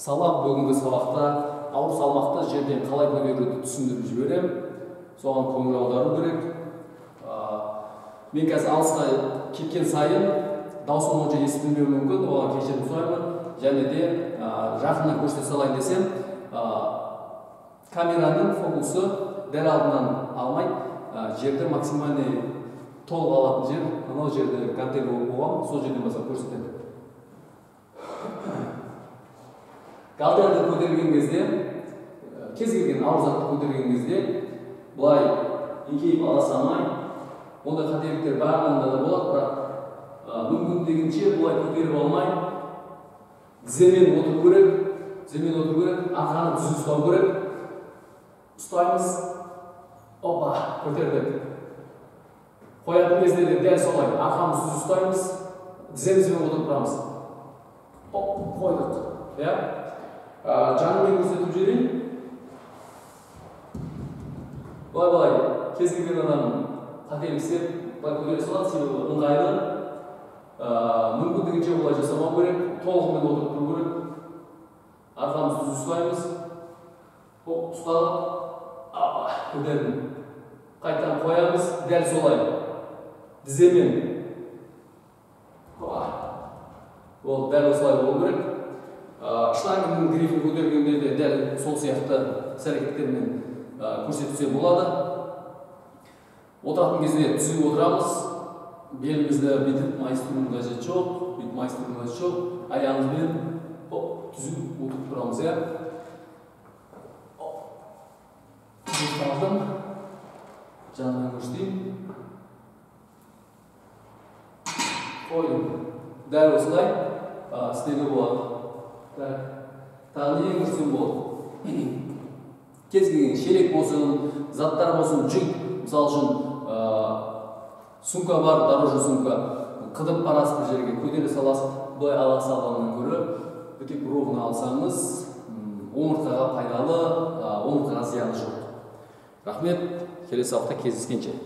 Салам, бүгінгі сабақта ауыр салмақты жерден қалай көтеруді түсіндіріп жіберем. Соған көңіл аудару керек. Мен қазір алысқа кеткен сайын даусым онша естілмеуі мүмкін, оған кешірім сұраймын. Және де жақыннан көрсете салайын десем, камераның фокусы дәл алдынан алмай, жерді максимальный толық алатын жер, анау жерде гантель болған, сол жерден бастап көрсетемін. Гантельді көтерген кезде, кез келген ауыр затты көтерген кезде, бұлай еңкейіп ала салмай, ондай қателіктер барлығында да болады, бірақ мүмкіндігінше бұлай көтеріп алмай, тіземен отыру керек, арқаны түзу ұстау керек. Ұстаймыз, опа, көтердік. Қоятын кезде де дәл солай, арқамыз түзу ұстаймыз, тіземізбен отырып тұрамыз. Қойдық. Жанымен көрсетіп жіберейін. Былай, кез келген адам қателік істеп, былай көтере салады, себебі ыңғайлы. Мүмкіндігінше бұлай жасамау керек, толығымен отырып тұру керек. Арқамыз түзу ұстаймыз. Ұстадық. Көтердім. Қайтадан қоямыз, дәл солай. Тіземен. Ол дәл осылай болу керек. Штангының грифін көтергенде де дәл сол сияқты іс-әрекеттермен көрсетсе болады. Отыратын кезде түзу отырамыз. Белімізді бүйтіп майыстырудың қажеті жоқ, бүйтіп майыстырудың қажеті жоқ. Аяғымызбен түзу отырып тұрамыз, иә. Қалдым. Жанынан көрсетейін. Қойдым. Дәл осылай істеуге болады. Тағы не көрсетсем болады? Кез келген шелек болсын, заттар болсын, жүк, мысал үшін сумка бар, дорожный сумка, қыдып барасыз бір жерге, көтере саласыз, бұлай ала салғаннан көрі, бүйтіп ровно алсаңыз, омыртқаға пайдалы, омыртқаға зияны жоқ. Рахмет, келесі сабақта кездескенше.